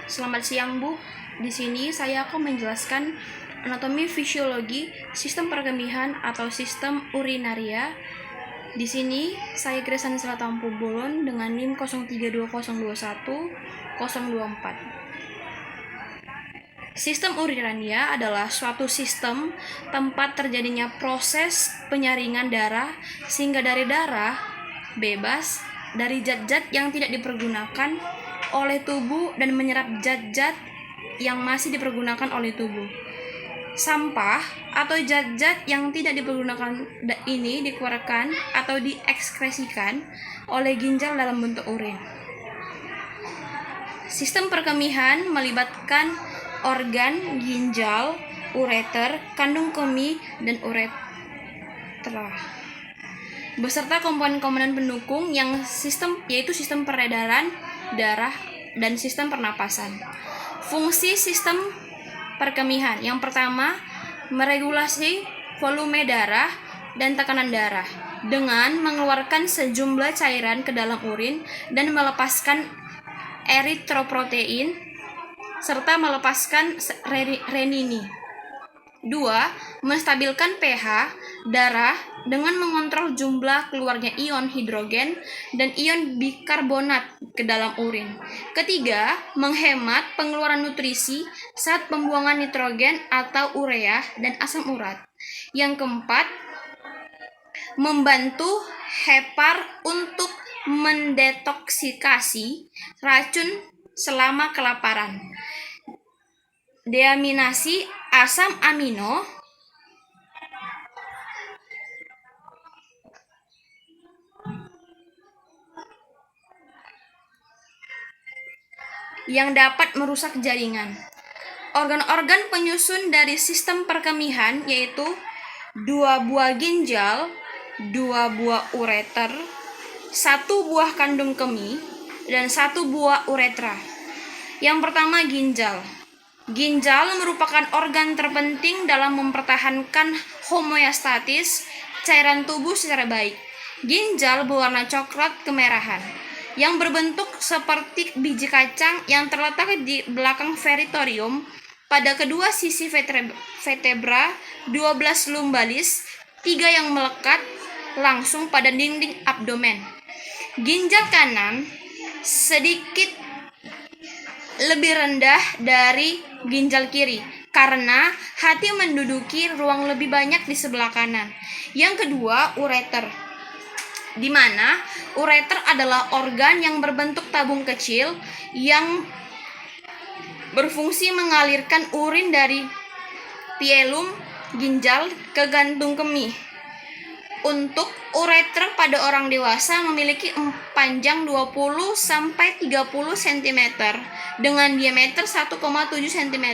Selamat siang, Bu. Di sini saya akan menjelaskan anatomi fisiologi sistem perkemihan atau sistem urinaria. Di sini saya Gresani Selatampu Bolon dengan NIM 032021024. Sistem urinaria adalah suatu sistem tempat terjadinya proses penyaringan darah sehingga dari darah bebas dari zat-zat yang tidak dipergunakan oleh tubuh dan menyerap zat-zat yang masih dipergunakan oleh tubuh. Sampah atau zat-zat yang tidak dipergunakan ini dikeluarkan atau diekskresikan oleh ginjal dalam bentuk urin. Sistem perkemihan melibatkan organ ginjal, ureter, kandung kemih, dan uretra beserta komponen-komponen pendukung yaitu sistem peredaran darah dan sistem pernapasan. Fungsi sistem perkemihan yang pertama, meregulasi volume darah dan tekanan darah dengan mengeluarkan sejumlah cairan ke dalam urin dan melepaskan eritroprotein serta melepaskan renini. 2. Menstabilkan pH darah dengan mengontrol jumlah keluarnya ion hidrogen dan ion bikarbonat ke dalam urin. Ketiga, menghemat pengeluaran nutrisi saat pembuangan nitrogen atau urea dan asam urat. Yang keempat, membantu hepar untuk mendetoksikasi racun selama kelaparan. Deaminasi asam amino yang dapat merusak jaringan. Organ-organ penyusun dari sistem perkemihan yaitu 2 buah ginjal, 2 buah ureter, 1 buah kandung kemih, dan 1 buah uretra. Yang pertama, ginjal. Ginjal merupakan organ terpenting dalam mempertahankan homeostatis cairan tubuh secara baik. Ginjal berwarna coklat kemerahan yang berbentuk seperti biji kacang yang terletak di belakang peritorium pada kedua sisi vertebra, 12 lumbalis, 3 yang melekat langsung pada dinding abdomen. Ginjal kanan sedikit lebih rendah dari ginjal kiri karena hati menduduki ruang lebih banyak di sebelah kanan. Yang kedua, ureter, di mana ureter adalah organ yang berbentuk tabung kecil yang berfungsi mengalirkan urin dari pielum ginjal ke gantung kemih. Untuk ureter pada orang dewasa memiliki panjang 20 sampai 30 cm dengan diameter 1,7 cm.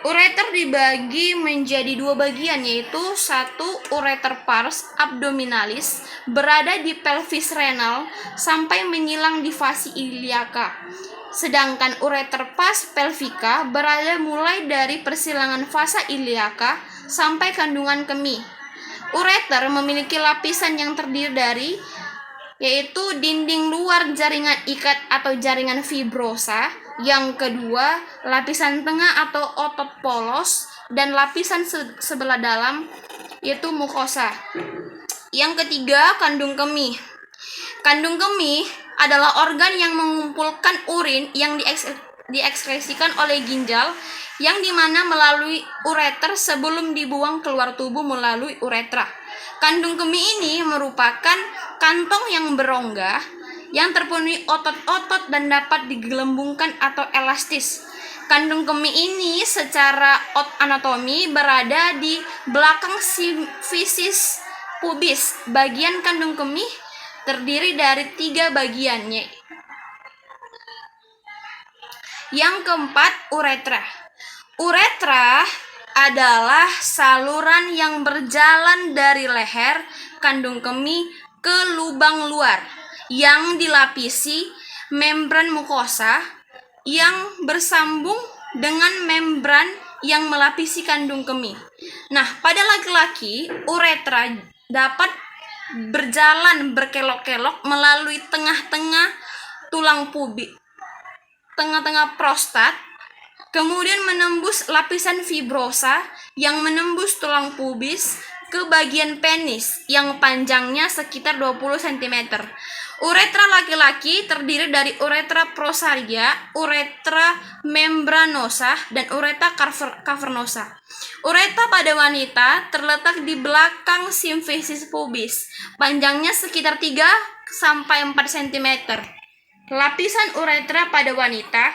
Ureter dibagi menjadi 2 bagian, yaitu 1 ureter pars abdominalis berada di pelvis renal sampai menyilang di fasi iliaka. Sedangkan ureter pars pelvica berada mulai dari persilangan fasa iliaka sampai kandungan kemih. Ureter memiliki lapisan yang terdiri dari yaitu dinding luar jaringan ikat atau jaringan fibrosa, yang kedua lapisan tengah atau otot polos, dan lapisan sebelah dalam yaitu mukosa. Yang ketiga, kandung kemih. Kandung kemih adalah organ yang mengumpulkan urin yang diekskresikan oleh ginjal yang dimana melalui ureter sebelum dibuang keluar tubuh melalui uretra. Kandung kemih ini merupakan kantong yang berongga yang terpenuhi otot-otot dan dapat digelembungkan atau elastis. Kandung kemih ini secara anatomi berada di belakang fisis pubis. Bagian kandung kemih terdiri dari 3 bagiannya. Yang keempat, uretra. Uretra adalah saluran yang berjalan dari leher kandung kemih ke lubang luar yang dilapisi membran mukosa yang bersambung dengan membran yang melapisi kandung kemih. Nah, pada laki-laki, uretra dapat berjalan berkelok-kelok melalui tengah-tengah tulang tengah-tengah prostat, kemudian menembus lapisan fibrosa yang menembus tulang pubis ke bagian penis yang panjangnya sekitar 20 cm. Uretra laki-laki terdiri dari uretra prosaria, uretra membranosa, dan uretra cavernosa. Uretra pada wanita terletak di belakang simfisis pubis, panjangnya sekitar 3 sampai 4 cm. Lapisan uretra pada wanita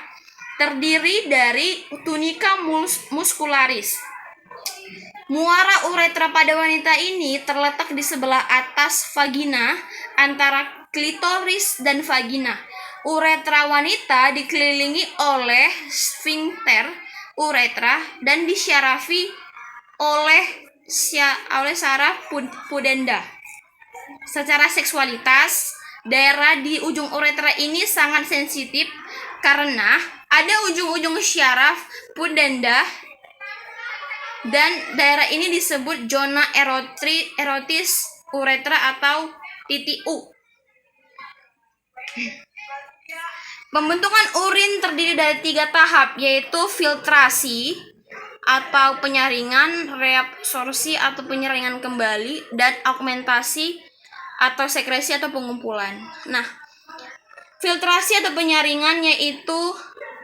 terdiri dari tunica muscularis. Muara uretra pada wanita ini terletak di sebelah atas vagina antara klitoris dan vagina. Uretra wanita dikelilingi oleh sphincter uretra dan disyarafi oleh saraf pudenda. Secara seksualitas, daerah di ujung uretra ini sangat sensitif karena ada ujung-ujung syaraf pudenda dan daerah ini disebut zona erotis uretra atau titik U. Pembentukan urin terdiri dari 3 tahap, yaitu filtrasi atau penyaringan, reabsorpsi atau penyaringan kembali, dan augmentasi atau sekresi atau pengumpulan. Nah, filtrasi atau penyaringan yaitu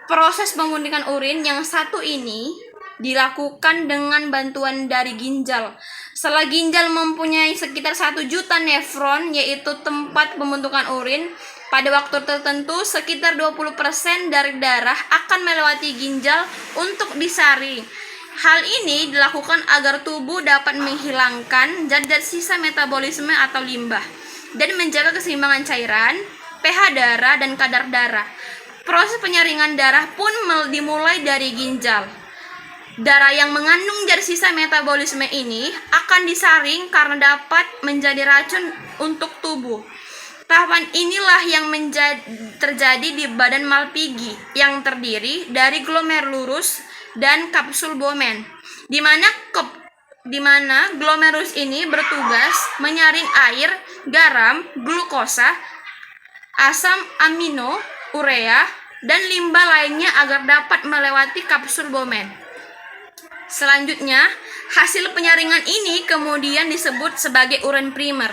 proses pembentukan urin yang satu ini dilakukan dengan bantuan dari ginjal. Setelah ginjal mempunyai sekitar 1 juta nefron, yaitu tempat pembentukan urin, pada waktu tertentu sekitar 20% dari darah akan melewati ginjal untuk disaring. Hal ini dilakukan agar tubuh dapat menghilangkan zat-zat sisa metabolisme atau limbah dan menjaga keseimbangan cairan, pH darah, dan kadar darah. Proses penyaringan darah pun dimulai dari ginjal. Darah yang mengandung zat sisa metabolisme ini akan disaring karena dapat menjadi racun untuk tubuh. Tahapan inilah yang terjadi di badan Malpighi yang terdiri dari glomerulus dan kapsul Bowman, di mana glomerulus ini bertugas menyaring air, garam, glukosa, asam amino, urea, dan limbah lainnya agar dapat melewati kapsul Bowman. Selanjutnya, hasil penyaringan ini kemudian disebut sebagai urin primer,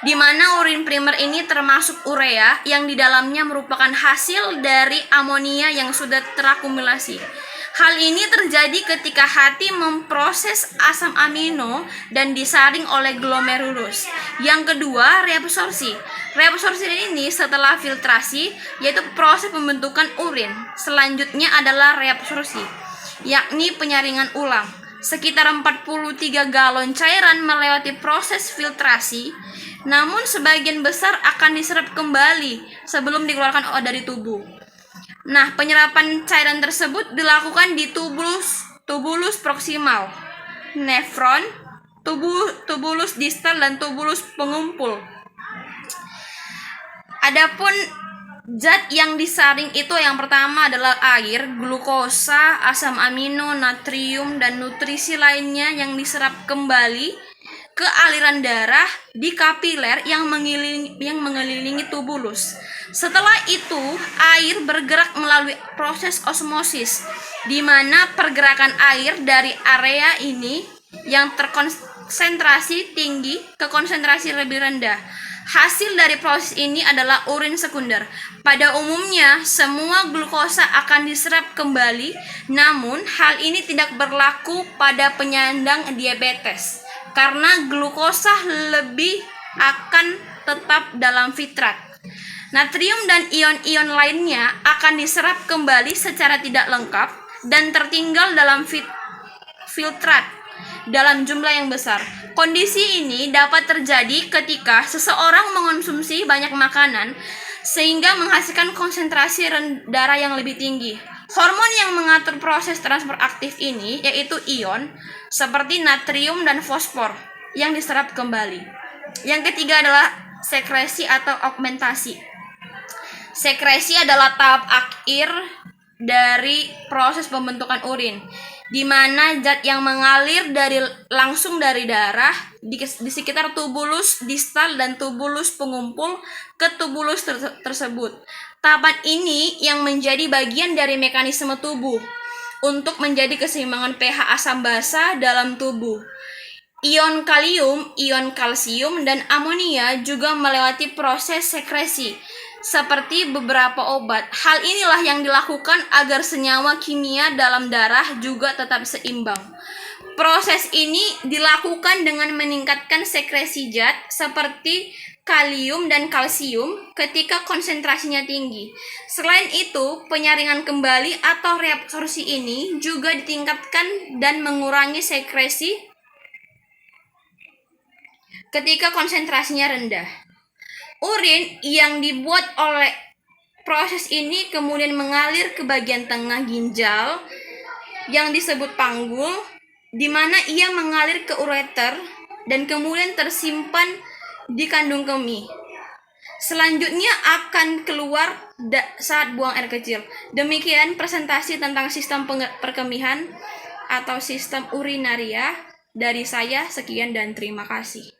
di mana urin primer ini termasuk urea yang di dalamnya merupakan hasil dari amonia yang sudah terakumulasi. Hal ini terjadi ketika hati memproses asam amino dan disaring oleh glomerulus. Yang kedua, reabsorpsi. Reabsorpsi ini setelah filtrasi, yaitu proses pembentukan urin. Selanjutnya adalah reabsorpsi, yakni penyaringan ulang. Sekitar 43 galon cairan melewati proses filtrasi, namun sebagian besar akan diserap kembali sebelum dikeluarkan dari tubuh. Nah, penyerapan cairan tersebut dilakukan di tubulus proksimal, nefron, tubulus distal, dan tubulus pengumpul. Adapun zat yang disaring itu yang pertama adalah air, glukosa, asam amino, natrium, dan nutrisi lainnya yang diserap kembali ke aliran darah di kapiler yang mengelilingi tubulus. Setelah itu, air bergerak melalui proses osmosis, di mana pergerakan air dari area ini yang terkonsentrasi tinggi ke konsentrasi lebih rendah. Hasil dari proses ini adalah urin sekunder. Pada umumnya, semua glukosa akan diserap kembali, namun hal ini tidak berlaku pada penyandang diabetes, karena glukosa lebih akan tetap dalam fitrat. Natrium dan ion-ion lainnya akan diserap kembali secara tidak lengkap dan tertinggal dalam filtrat dalam jumlah yang besar. Kondisi ini dapat terjadi ketika seseorang mengonsumsi banyak makanan sehingga menghasilkan konsentrasi darah yang lebih tinggi. Hormon yang mengatur proses transfer aktif ini yaitu ion seperti natrium dan fosfor yang diserap kembali. Yang ketiga adalah sekresi atau augmentasi. Sekresi adalah tahap akhir dari proses pembentukan urin, di mana zat yang mengalir langsung dari darah di sekitar tubulus distal dan tubulus pengumpul ke tubulus tersebut Tahapan ini yang menjadi bagian dari mekanisme tubuh untuk menjadi keseimbangan pH asam basa dalam tubuh. Ion kalium, ion kalsium, dan amonia juga melewati proses sekresi seperti beberapa obat. Hal inilah yang dilakukan agar senyawa kimia dalam darah juga tetap seimbang. Proses ini dilakukan dengan meningkatkan sekresi zat seperti kalium dan kalsium ketika konsentrasinya tinggi. Selain itu, penyaringan kembali atau reabsorpsi ini juga ditingkatkan dan mengurangi sekresi ketika konsentrasinya rendah. Urin yang dibuat oleh proses ini kemudian mengalir ke bagian tengah ginjal yang disebut panggul, di mana ia mengalir ke ureter dan kemudian tersimpan di kandung kemih. Selanjutnya akan keluar saat buang air kecil. Demikian presentasi tentang sistem perkemihan atau sistem urinaria dari saya. Sekian dan terima kasih.